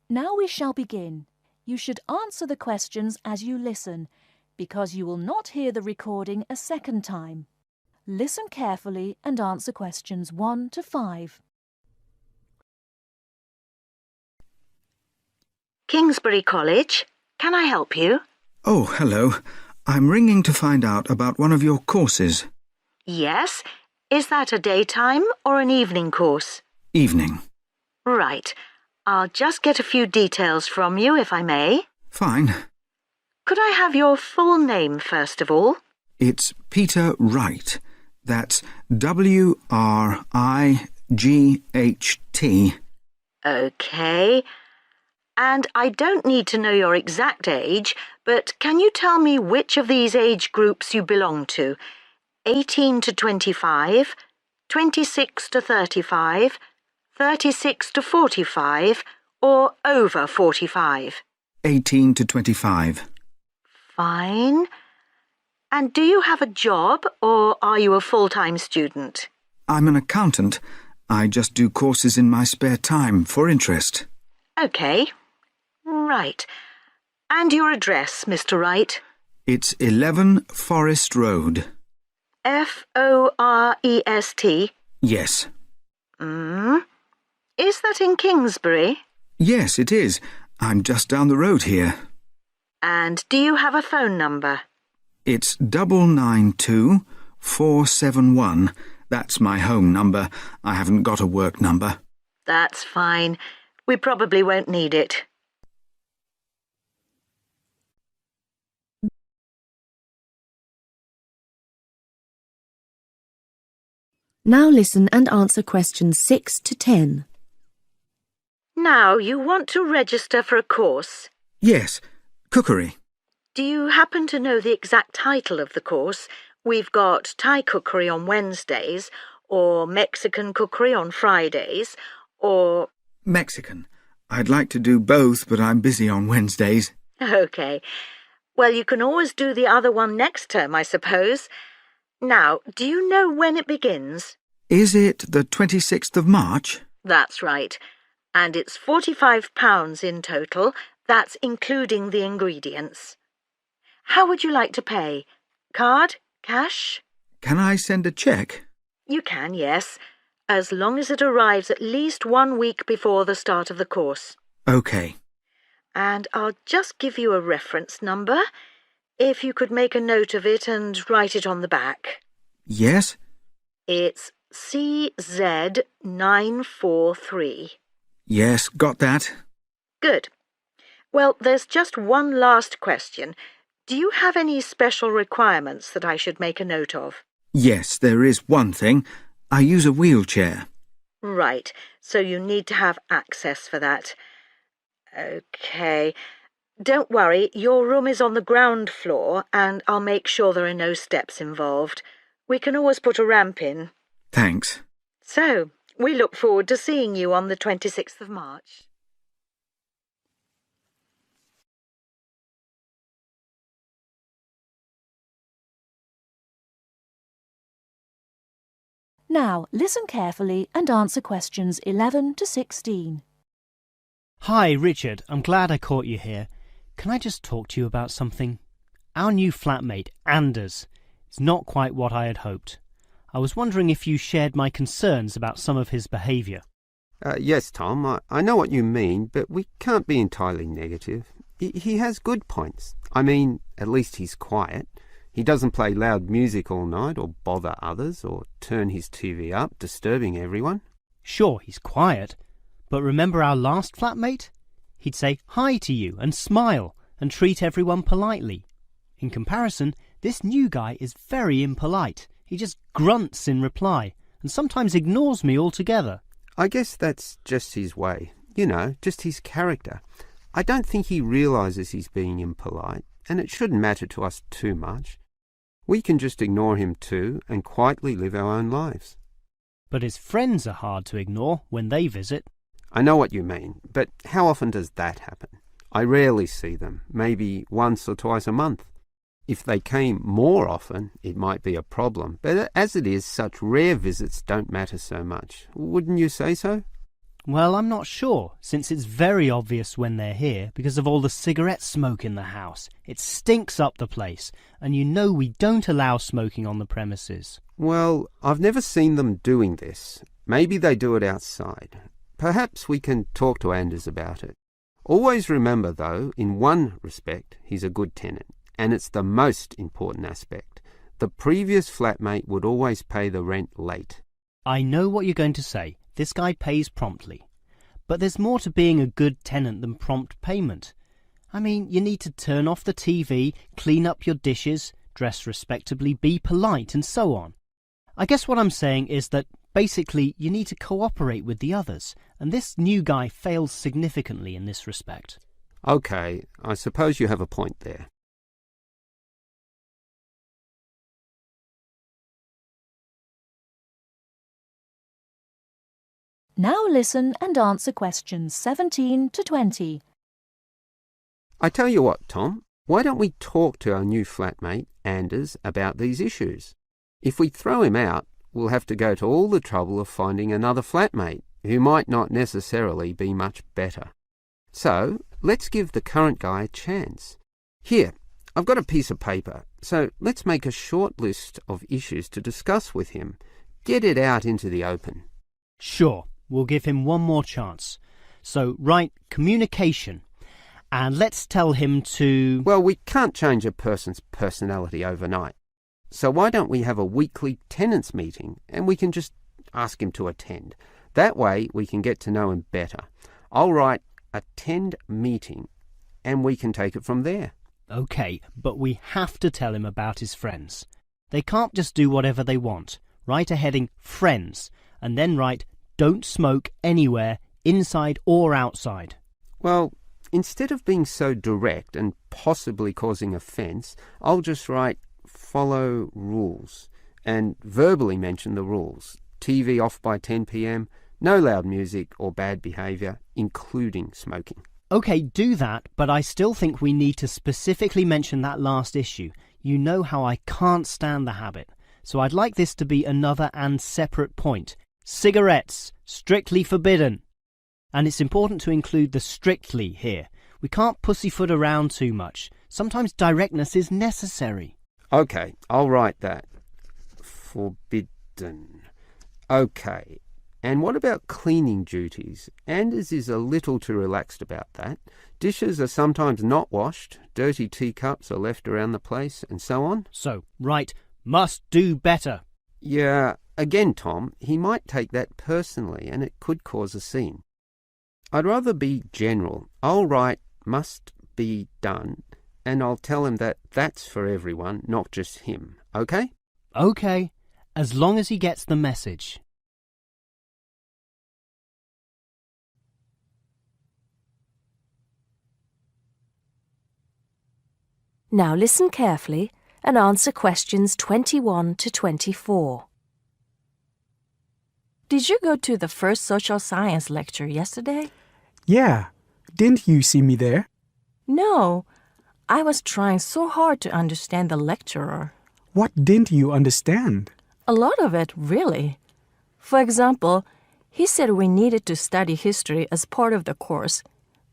Now we shall begin. You should answer the questions as you listen, because you will not hear the recording a second time. Listen carefully and answer questions 1 to 5. Kingsbury College, can I help you? Oh, hello. I'm ringing to find out about one of your courses. Yes. Is that a daytime or an evening course? Evening. Right. I'll just get a few details from you, if I may. Fine. Could I have your full name, first of all? It's Peter Wright. That's W-R-I-G-H-T. OK. And I don't need to know your exact age, but can you tell me which of these age groups you belong to? 18 to 25, 26 to 35, 36 to 45, or over 45? 18 to 25. Fine. And do you have a job, or are you a full-time student? I'm an accountant. I just do courses in my spare time for interest. OK. Right. And your address, Mr. Wright? It's 11 Forest Road. F-O-R-E-S-T? Yes. Is that in Kingsbury? Yes, it is. I'm just down the road here. And do you have a phone number? It's 992-471. That's my home number. I haven't got a work number. That's fine. We probably won't need it. Now listen and answer questions 6 to 10. Now, you want to register for a course. Yes, cookery. Do you happen to know the exact title of the course? We've got Thai cookery on Wednesdays, or Mexican cookery on Fridays, or... Mexican. I'd like to do both, but I'm busy on Wednesdays. OK. Well, you can always do the other one next term, I suppose. Now, do you know when it begins? Is it the 26th of March? That's right. And it's £45 in total. That's including the ingredients. How would you like to pay? Card? Cash? Can I send a cheque? You can, yes, as long as it arrives at least 1 week before the start of the course. OK. And I'll just give you a reference number. If you could make a note of it and write it on the back. Yes? It's CZ943. Yes, got that. Good. Well, there's just one last question. Do you have any special requirements that I should make a note of? Yes, there is one thing. I use a wheelchair. Right, so you need to have access for that. OK. Don't worry, your room is on the ground floor and I'll make sure there are no steps involved. We can always put a ramp in. Thanks. So, we look forward to seeing you on the 26th of March. Now listen carefully and answer questions 11 to 16. Hi, Richard. I'm glad I caught you here. Can I just talk to you about something? Our new flatmate, Anders, is not quite what I had hoped. I was wondering if you shared my concerns about some of his behaviour. Yes, Tom, I know what you mean, but we can't be entirely negative. He has good points. I mean, at least he's quiet. He doesn't play loud music all night or bother others or turn his TV up, disturbing everyone. Sure, he's quiet, but remember our last flatmate? He'd say hi to you and smile and treat everyone politely. In comparison, this new guy is very impolite. He just grunts in reply and sometimes ignores me altogether. I guess that's just his way. You know, just his character. I don't think he realises he's being impolite, and it shouldn't matter to us too much. We can just ignore him too and quietly live our own lives. But his friends are hard to ignore when they visit. I know what you mean, but how often does that happen? I rarely see them, maybe once or twice a month. If they came more often, it might be a problem, but as it is, such rare visits don't matter so much. Wouldn't you say so? Well, I'm not sure, since it's very obvious when they're here because of all the cigarette smoke in the house. It stinks up the place, and you know we don't allow smoking on the premises. Well, I've never seen them doing this. Maybe they do it outside. Perhaps we can talk to Anders about it. Always remember, though, in one respect, he's a good tenant, and it's the most important aspect. The previous flatmate would always pay the rent late. I know what you're going to say. This guy pays promptly. But there's more to being a good tenant than prompt payment. I mean, you need to turn off the TV, clean up your dishes, dress respectably, be polite, and so on. I guess what I'm saying is that basically you need to cooperate with the others, and this new guy fails significantly in this respect. Okay, I suppose you have a point there. Now listen and answer questions 17 to 20. I tell you what, Tom, why don't we talk to our new flatmate, Anders, about these issues? If we throw him out, we'll have to go to all the trouble of finding another flatmate, who might not necessarily be much better. So, let's give the current guy a chance. Here, I've got a piece of paper, so let's make a short list of issues to discuss with him. Get it out into the open. Sure, we'll give him one more chance. So, write communication, and let's tell him to... Well, we can't change a person's personality overnight. So why don't we have a weekly tenants meeting and we can just ask him to attend. That way we can get to know him better. I'll write attend meeting and we can take it from there. OK, but we have to tell him about his friends. They can't just do whatever they want. Write a heading friends and then write don't smoke anywhere, inside or outside. Well, instead of being so direct and possibly causing offence, I'll just write follow rules and verbally mention the rules. TV off by 10 p.m, no loud music or bad behaviour, including smoking. OK, do that, but I still think we need to specifically mention that last issue. You know how I can't stand the habit. So I'd like this to be another and separate point. Cigarettes, strictly forbidden. And it's important to include the strictly here. We can't pussyfoot around too much. Sometimes directness is necessary. OK, I'll write that. Forbidden. OK. And what about cleaning duties? Anders is a little too relaxed about that. Dishes are sometimes not washed, dirty teacups are left around the place, and so on. So, write, must do better. Yeah, again, Tom, he might take that personally and it could cause a scene. I'd rather be general. I'll write must be done and I'll tell him that that's for everyone, not just him. OK? OK, as long as he gets the message. Now listen carefully and answer questions 21 to 24. Did you go to the first social science lecture yesterday? Yeah. Didn't you see me there? No. I was trying so hard to understand the lecturer. What didn't you understand? A lot of it, really. For example, he said we needed to study history as part of the course,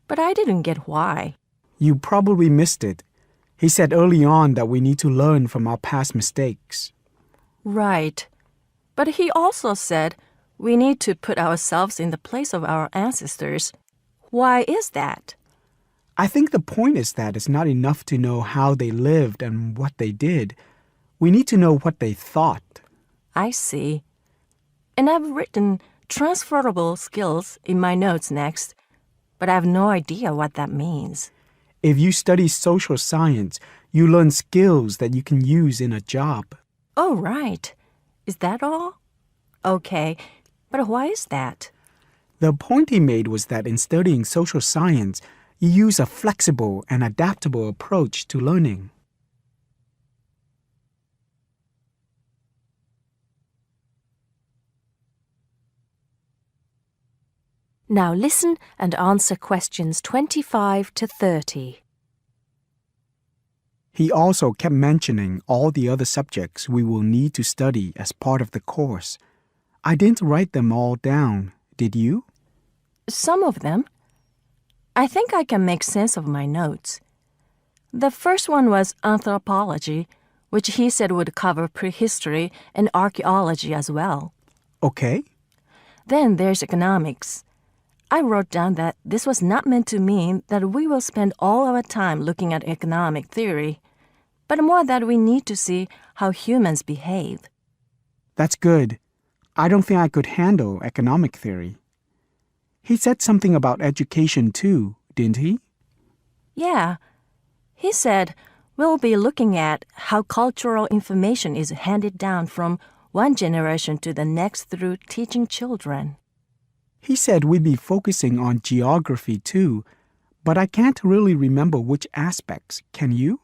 but I didn't get why. You probably missed it. He said early on that we need to learn from our past mistakes. Right. But he also said we need to put ourselves in the place of our ancestors. Why is that? I think the point is that it's not enough to know how they lived and what they did. We need to know what they thought. I see. And I've written transferable skills in my notes next, but I have no idea what that means. If you study social science, you learn skills that you can use in a job. Oh, right. Is that all? Okay, but why is that? The point he made was that in studying social science, you use a flexible and adaptable approach to learning. Now listen and answer questions 25 to 30. He also kept mentioning all the other subjects we will need to study as part of the course. I didn't write them all down, did you? Some of them. I think I can make sense of my notes. The first one was anthropology, which he said would cover prehistory and archaeology as well. Okay. Then there's economics. I wrote down that this was not meant to mean that we will spend all our time looking at economic theory, but more that we need to see how humans behave. That's good. I don't think I could handle economic theory. He said something about education too, didn't he? Yeah. He said we'll be looking at how cultural information is handed down from one generation to the next through teaching children. He said we'd be focusing on geography too, but I can't really remember which aspects. Can you?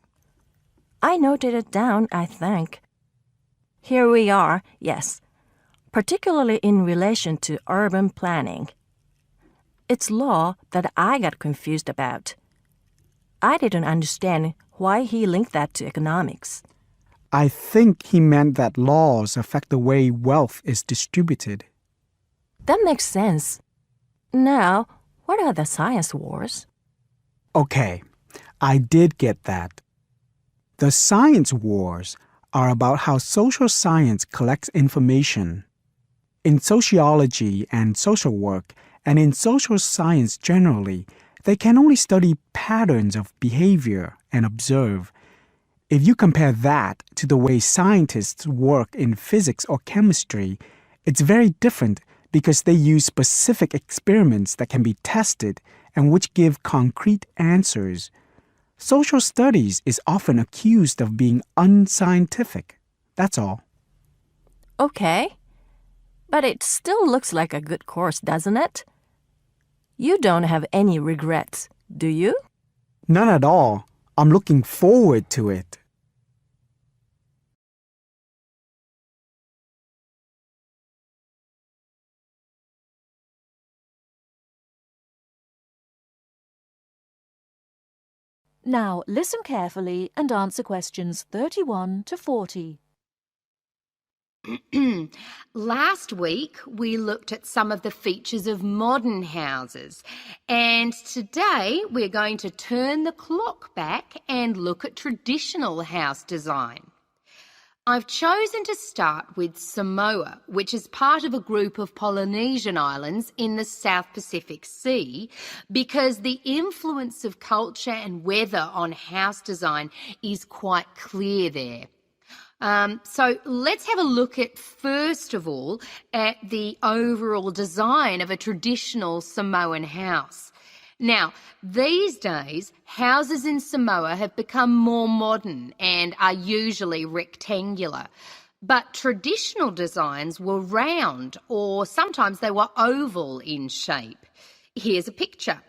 I noted it down, I think. Here we are, yes, particularly in relation to urban planning. It's law that I got confused about. I didn't understand why he linked that to economics. I think he meant that laws affect the way wealth is distributed. That makes sense. Now, what are the science wars? Okay, I did get that. The science wars are about how social science collects information. In sociology and social work, and in social science generally, they can only study patterns of behavior and observe. If you compare that to the way scientists work in physics or chemistry, it's very different because they use specific experiments that can be tested and which give concrete answers. Social studies is often accused of being unscientific. That's all. Okay. But it still looks like a good course, doesn't it? You don't have any regrets, do you? None at all. I'm looking forward to it. Now listen carefully and answer questions 31 to 40. Last week, we looked at some of the features of modern houses, and today we're going to turn the clock back and look at traditional house design. I've chosen to start with Samoa, which is part of a group of Polynesian islands in the South Pacific Sea, because the influence of culture and weather on house design is quite clear there. So let's have a look at, first of all, at the overall design of a traditional Samoan house. Now, these days, houses in Samoa have become more modern and are usually rectangular. But traditional designs were round, or sometimes they were oval in shape. Here's a picture.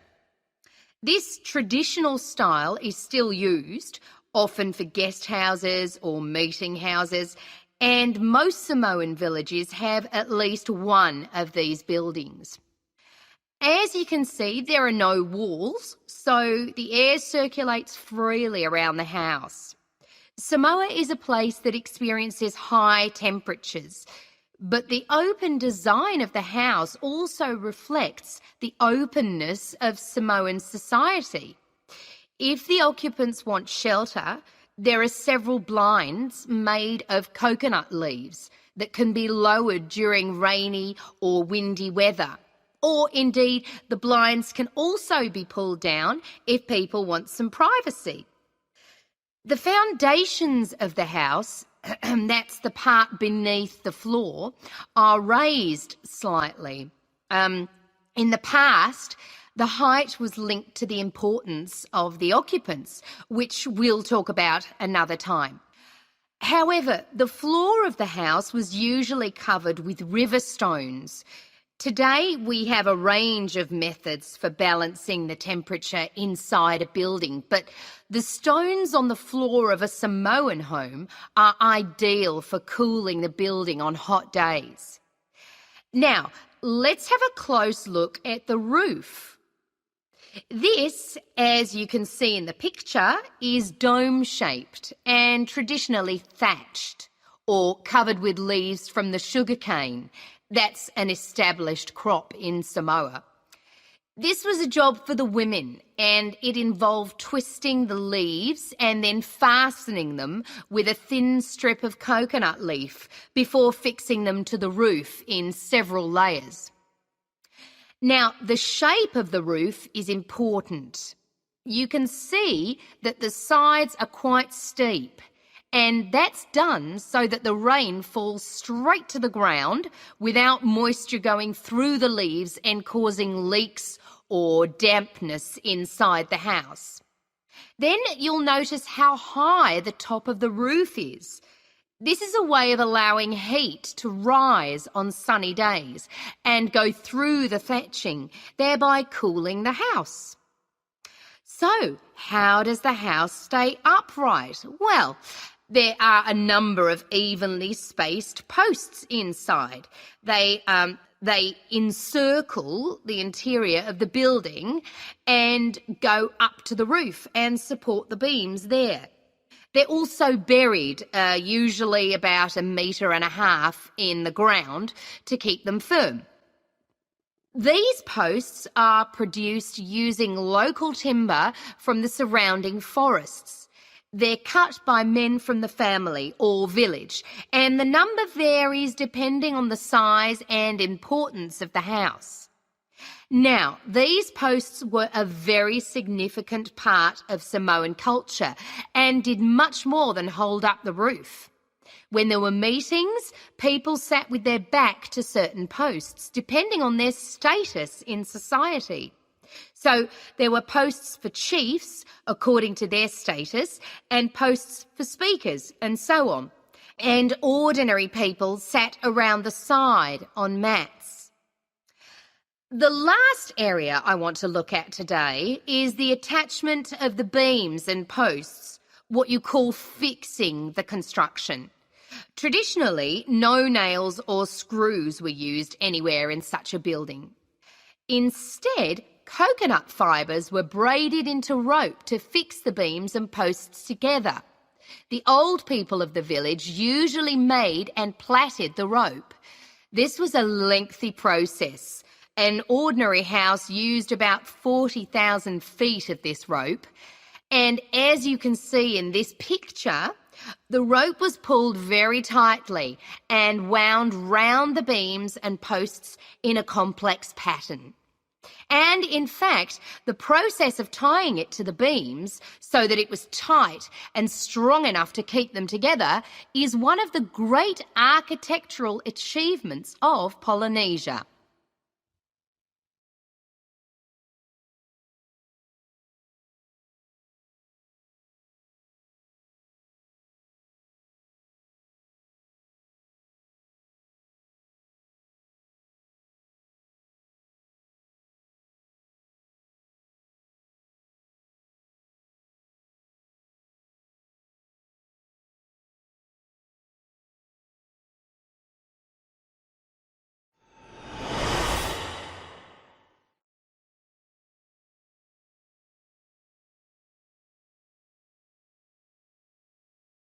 This traditional style is still used, often for guest houses or meeting houses, and most Samoan villages have at least one of these buildings. As you can see, there are no walls, so the air circulates freely around the house. Samoa is a place that experiences high temperatures, but the open design of the house also reflects the openness of Samoan society. If the occupants want shelter, there are several blinds made of coconut leaves that can be lowered during rainy or windy weather. Or indeed, the blinds can also be pulled down if people want some privacy. The foundations of the house, that's the part beneath the floor, are raised slightly. In the past, the height was linked to the importance of the occupants, which we'll talk about another time. However, the floor of the house was usually covered with river stones. Today, we have a range of methods for balancing the temperature inside a building, but the stones on the floor of a Samoan home are ideal for cooling the building on hot days. Now, let's have a close look at the roof. This, as you can see in the picture, is dome-shaped and traditionally thatched or covered with leaves from the sugarcane. That's an established crop in Samoa. This was a job for the women, and it involved twisting the leaves and then fastening them with a thin strip of coconut leaf before fixing them to the roof in several layers. Now, the shape of the roof is important. You can see that the sides are quite steep, and that's done so that the rain falls straight to the ground without moisture going through the leaves and causing leaks or dampness inside the house. Then you'll notice how high the top of the roof is. This is a way of allowing heat to rise on sunny days and go through the thatching, thereby cooling the house. So, how does the house stay upright? Well, there are a number of evenly spaced posts inside. They encircle the interior of the building and go up to the roof and support the beams there. They're also buried, usually about 1.5 meters in the ground to keep them firm. These posts are produced using local timber from the surrounding forests. They're cut by men from the family or village, and the number varies depending on the size and importance of the house. Now, these posts were a very significant part of Samoan culture and did much more than hold up the roof. When there were meetings, people sat with their back to certain posts, depending on their status in society. So there were posts for chiefs, according to their status, and posts for speakers, and so on. And ordinary people sat around the side on mats. The last area I want to look at today is the attachment of the beams and posts, what you call fixing the construction. Traditionally, no nails or screws were used anywhere in such a building. Instead, coconut fibres were braided into rope to fix the beams and posts together. The old people of the village usually made and plaited the rope. This was a lengthy process. An ordinary house used about 40,000 feet of this rope, and as you can see in this picture, the rope was pulled very tightly and wound round the beams and posts in a complex pattern. And in fact, the process of tying it to the beams so that it was tight and strong enough to keep them together is one of the great architectural achievements of Polynesia.